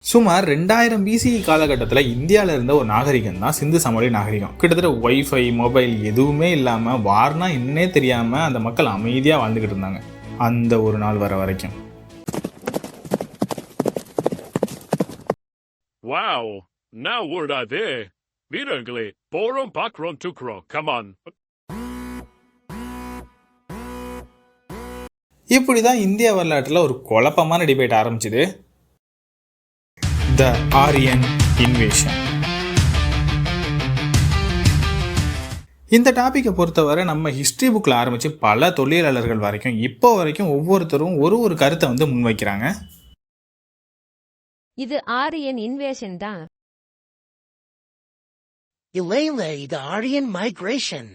சுமார் 2000 பிசிஇ காலகட்டத்தில் இந்தியாவில் இருந்த ஒரு நாகரிகம் தான் சிந்து சமவெளி நாகரிகம். கிட்டத்தட்ட ஒய்ஃபை, மொபைல் எதுவுமே இல்லாமல் வார்னா என்னன்னே தெரியாமல் அந்த மக்கள் அமைதியாக வாழ்ந்துக்கிட்டு இருந்தாங்க. அந்த ஒரு நாள் வர வரைக்கும். Wow! Now we're not there. வீரர்களே, போறோம் பார்க்கிறோம் தூக்குறோம். Come on. இப்படி தான் இந்திய வரலாற்றில் ஒரு குழப்பமான டிபேட் ஆரம்பிச்சுது. த ஆரியன் இன்வேஷன். இந்த டாப்பிக்கை பொறுத்தவரை நம்ம ஹிஸ்ட்ரி புக்கில் ஆரம்பித்து பல தொழிலாளர்கள் வரைக்கும் இப்போ வரைக்கும் ஒவ்வொருத்தரும் ஒரு கருத்தை முன்வைக்கிறாங்க. இது ஆரியன் இன்வேஷன் தான். இல்லையில்லை, இது ஆரியன் மைக்ரேஷன்.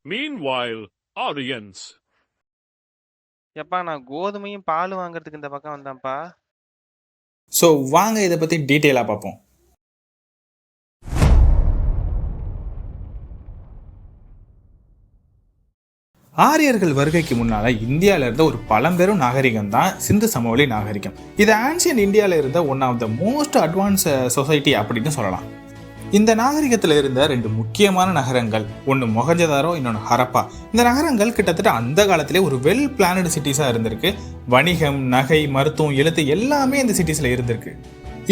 Meanwhile, Aryans. எப்பா நான் கோதுமையும் பால் வாங்குறதுக்கு இந்த பக்கம் வந்தேன்ப்பா. ஸோ வாங்க இதை பற்றி டீட்டெயிலாக பார்ப்போம். ஆரியர்கள் வருகைக்கு முன்னால் இந்தியாவில் இருந்த ஒரு பழம்பெரும் நாகரிகம் தான் சிந்து சமவெளி நாகரிகம். இது ஆன்ஷியன்ட் இந்தியாவில் இருந்த one of the most advance society அப்படின்னு சொல்லலாம். இந்த நாகரிகத்தில் இருந்த 2 முக்கியமான நகரங்கள், ஒன்று மொஹஞ்சதாரோ, இன்னொன்று ஹரப்பா. இந்த நகரங்கள் கிட்டத்தட்ட அந்த காலத்திலே ஒரு வெல் பிளானடு சிட்டிஸாக இருந்திருக்கு. வணிகம், நகை, மருத்துவம், எழுத்து எல்லாமே இந்த சிட்டிஸில் இருந்திருக்கு.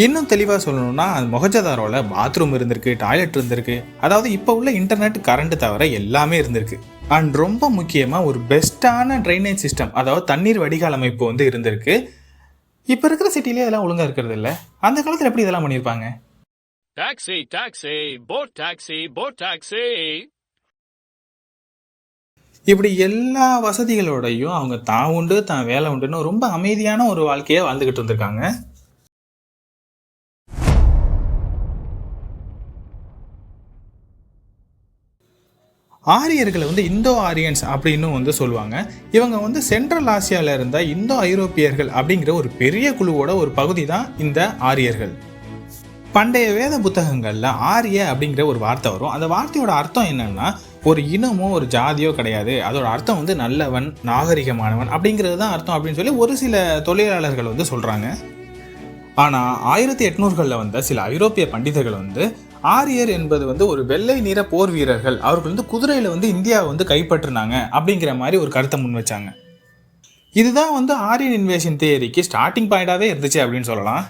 இன்னும் தெளிவாக சொல்லணும்னா மொஹஞ்சதாரோவில் பாத்ரூம் இருந்திருக்கு, டாய்லெட் இருந்திருக்கு. அதாவது இப்போ உள்ள இன்டர்நெட், கரண்ட் தவிர எல்லாமே இருந்திருக்கு. அண்ட் ரொம்ப முக்கியமாக ஒரு பெஸ்ட்டான ட்ரைனேஜ் சிஸ்டம், அதாவது தண்ணீர் வடிகால் அமைப்பு இருந்திருக்கு. இப்போ இருக்கிற சிட்டிலே இதெல்லாம் ஒழுங்காக இருக்கிறது இல்லை. அந்த காலத்தில் எப்படி இதெல்லாம் பண்ணியிருப்பாங்க? Taxi, taxi, boat taxi, boat taxi. இப்படி எல்லா வசதிகளோடையும் அவங்க தான் உண்டு தான் வேலை உண்டுன்னு ரொம்ப அமைதியான ஒரு வாழ்க்கையை வாழ்ந்துகிட்டு இருந்திருக்காங்க. ஆரியர்களை இந்தோ ஆரியன்ஸ் அப்படின்னு சொல்லுவாங்க. இவங்க சென்ட்ரல் ஆசியாவில் இருந்த இந்தோ ஐரோப்பியர்கள் அப்படிங்கிற ஒரு பெரிய குழுவோட ஒரு பகுதி தான் இந்த ஆரியர்கள். பண்டைய வேத புத்தகங்களில் ஆரிய அப்படிங்கிற ஒரு வார்த்தை வரும். அந்த வார்த்தையோட அர்த்தம் என்னன்னா, ஒரு இனமோ ஒரு ஜாதியோ கிடையாது, அதோட அர்த்தம் நல்லவன், நாகரிகமானவன் அப்படிங்கிறது தான் அர்த்தம் அப்படின்னு சொல்லி ஒரு சில தொழிலாளர்கள் சொல்கிறாங்க. ஆனால் 1800களில் வந்த சில ஐரோப்பிய பண்டிதர்கள் ஆரியர் என்பது ஒரு வெள்ளை நிற போர் வீரர்கள், அவர்கள் குதிரையில் இந்தியாவை கைப்பற்றினாங்க அப்படிங்கிற மாதிரி ஒரு கருத்தை முன் வச்சாங்க. இதுதான் ஆரியன் இன்வேஷன் தியரிக்கு ஸ்டார்டிங் பாயிண்டாகவே இருந்துச்சு அப்படின்னு சொல்லலாம்.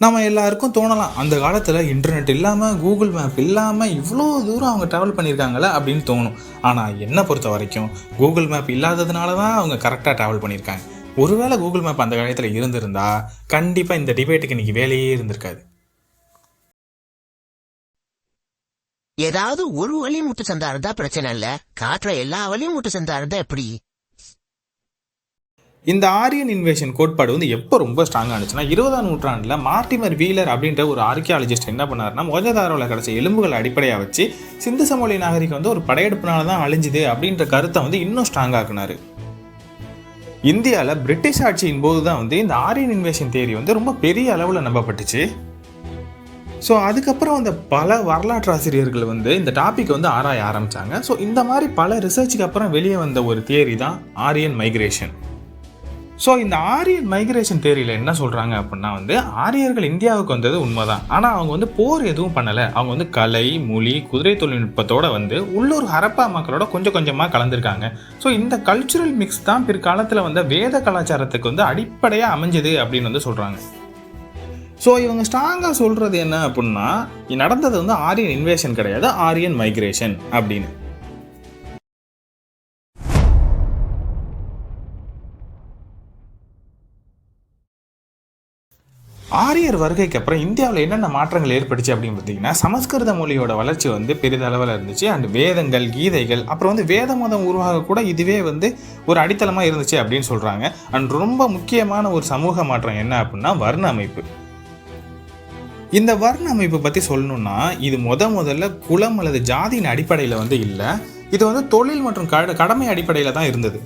நம்ம எல்லாருக்கும் தோணலாம், அந்த காலத்தில் இன்டர்நெட் இல்லாமல், கூகுள் மேப் இல்லாமல் இவ்வளோ தூரம் அவங்க ட்ராவல் பண்ணியிருக்காங்களே அப்படின்னு தோணும். ஆனால் என்னை பொறுத்த வரைக்கும் கூகுள் மேப் இல்லாததுனால தான் அவங்க கரெக்டாக ட்ராவல் பண்ணியிருக்காங்க. ஒருவேளை கூகுள் மேப் அந்த காலத்தில் இருந்திருந்தா கண்டிப்பாக இந்த டிபேட்டுக்கு இன்றைக்கி வேலையே இருந்திருக்காது. ஏதாவது ஒரு வழி முட்டு சந்தா இருந்தா பிரச்சனை இல்லை, காட்டுற எல்லா வழியும் முட்டு சந்தா இருந்தா எப்படி? இந்த ஆரியன் இன்வேஷன் கோட்பாடு எப்போ ரொம்ப ஸ்ட்ராங்காக இருந்துச்சுன்னா, 20ஆம் நூற்றாண்டில் மார்டிமர் வீலர் அப்படின்ற ஒரு ஆர்கியாலஜிஸ்ட் என்ன பண்ணாருன்னா, மொஹஞ்சதாரோவில் கிடைச்ச எலும்புகளை அடிப்படையாக வச்சு சிந்து சமவெளி நாகரிகம் ஒரு படையெடுப்பினால தான் அழிஞ்சுது அப்படின்ற கருத்தை இன்னும் ஸ்ட்ராங்காக்குனாரு. இந்தியாவில் பிரிட்டிஷ் ஆட்சியின் போது தான் இந்த ஆரியன் இன்வேஷன் தியரி ரொம்ப பெரிய அளவில் நம்பப்பட்டுச்சு. ஸோ அதுக்கப்புறம் பல வரலாற்று ஆசிரியர்கள் இந்த டாபிக் ஆராய ஆரம்பித்தாங்க. ஸோ இந்த மாதிரி பல ரிசர்ச்சுக்கு அப்புறம் வெளியே வந்த ஒரு தியரி தான் ஆரியன் மைக்ரேஷன். ஸோ இந்த ஆரியன் மைக்ரேஷன் தியரியில் என்ன சொல்கிறாங்க அப்படின்னா, ஆரியர்கள் இந்தியாவுக்கு வந்தது உண்மைதான். ஆனால் அவங்க போர் எதுவும் பண்ணலை. அவங்க கலை, மொழி, குதிரை தொழில்நுட்பத்தோடு உள்ளூர் ஹரப்பா மக்களோட கொஞ்சம் கொஞ்சமாக கலந்துருக்காங்க. ஸோ இந்த கல்ச்சுரல் மிக்ஸ் தான் பிற்காலத்தில் வேத கலாச்சாரத்துக்கு அடிப்படையாக அமைஞ்சது அப்படின்னு சொல்கிறாங்க. ஸோ இவங்க ஸ்ட்ராங்காக சொல்கிறது என்ன அப்படின்னா, நடந்தது ஆரியன் இன்வேஷன் கிடையாது, ஆரியன் மைக்ரேஷன் அப்படின்னு. ஆரியர் வருகைக்கு அப்புறம் இந்தியாவில் என்னென்ன மாற்றங்கள் ஏற்பட்டுச்சு அப்படின்னு பார்த்தீங்கன்னா, சமஸ்கிருத மொழியோட வளர்ச்சி பெரிதளவில் இருந்துச்சு. அண்ட் வேதங்கள், கீதைகள், அப்புறம் வேத மதம் உருவாக கூட இதுவே ஒரு அடித்தளமாக இருந்துச்சு அப்படின்னு சொல்கிறாங்க. அண்ட் ரொம்ப முக்கியமான ஒரு சமூக மாற்றம் என்ன அப்படின்னா, வர்ண அமைப்பு. இந்த வர்ண அமைப்பு பற்றி சொல்லணும்னா, இது முதல்ல குலம் அல்லது ஜாதியின் அடிப்படையில் இல்லை, இது தொழில் மற்றும் கடமை அடிப்படையில் தான் இருந்தது.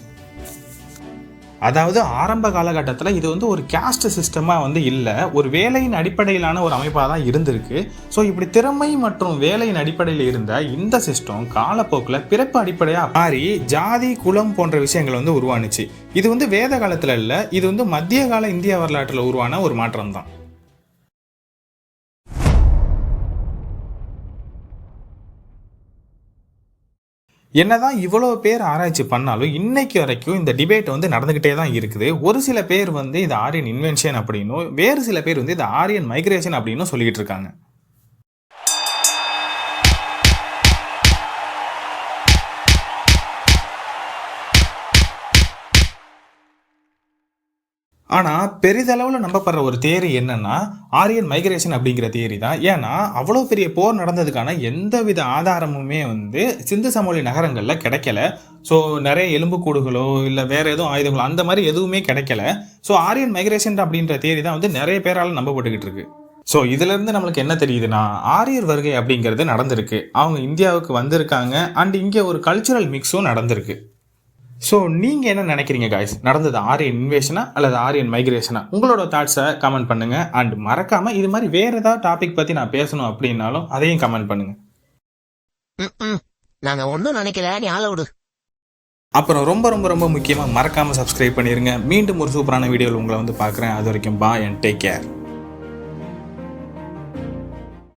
அதாவது ஆரம்ப காலகட்டத்தில் இது வந்து ஒரு கேஸ்ட் சிஸ்டமாக வந்து இல்லை, ஒரு வேலையின் அடிப்படையிலான ஒரு அமைப்பாக தான் இருந்திருக்கு. ஸோ இப்படி திறமை மற்றும் வேலையின் அடிப்படையில் இருந்த இந்த சிஸ்டம் காலப்போக்கில் பிறப்பு அடிப்படையாக மாறி ஜாதி குலம் போன்ற விஷயங்கள் வந்து உருவானுச்சு. இது வந்து வேத காலத்தில் இல்லை, இது வந்து மத்திய கால இந்திய வரலாற்றில் உருவான ஒரு மாற்றம் தான். என்னதான் இவ்வளோ பேர் ஆராய்ச்சி பண்ணாலும் இன்னைக்கு வரைக்கும் இந்த டிபேட் வந்து நடந்துகிட்டே தான் இருக்குது. ஒரு சில பேர் வந்து இது ஆரியன் இன்வென்ஷன் அப்படின்னும், வேறு சில பேர் வந்து இது ஆரியன் மைக்ரேஷன் அப்படின்னு சொல்லிட்டு இருக்காங்க. ஆனால் பெரிதளவில் நம்பப்படுற ஒரு தியரி என்னன்னா ஆரியன் மைக்ரேஷன் அப்படிங்கிற தியரி தான். ஏன்னா அவ்வளோ பெரிய போர் நடந்ததுக்கான எந்தவித ஆதாரமுமே வந்து சிந்து சமவெளி நகரங்களில் கிடைக்கல. ஸோ நிறைய எலும்புக்கூடுகளோ இல்லை வேற எதுவும் ஆயுதங்களோ அந்த மாதிரி எதுவுமே கிடைக்கல. ஸோ ஆரியன் மைக்ரேஷன் அப்படின்ற தியரி தான் வந்து நிறைய பேரால் நம்பப்பட்டுக்கிட்டு இருக்கு. ஸோ இதிலிருந்து நம்மளுக்கு என்ன தெரியுதுன்னா ஆரியர் வருகை அப்படிங்கிறது நடந்திருக்கு, அவங்க இந்தியாவுக்கு வந்திருக்காங்க, அண்ட் இங்கே ஒரு கல்ச்சுரல் மிக்ஸும் நடந்திருக்கு. ஸோ நீங்கள் என்ன நினைக்கிறீங்க காய்ஸ்? நடந்தது ஆரியன் இன்வேஷனா அல்லது ஆரியன் மைக்ரேஷனா? உங்களோட தாட்ஸை கமெண்ட் பண்ணுங்கள். அண்ட் மறக்காமல் இது மாதிரி வேறு ஏதாவது டாபிக் பற்றி நான் பேசணும் அப்படின்னாலும் அதையும் கமெண்ட் பண்ணுங்கள். நாங்கள் ஒன்றும் நினைக்கல, நீ ஆள விடு. அப்புறம் ரொம்ப ரொம்ப ரொம்ப முக்கியமாக மறக்காமல் சப்ஸ்கிரைப் பண்ணிடுங்க. மீண்டும் ஒரு சூப்பரான வீடியோவில் உங்களை வந்து பார்க்குறேன். அது வரைக்கும் பாய் அண்ட் டேக் கேர்.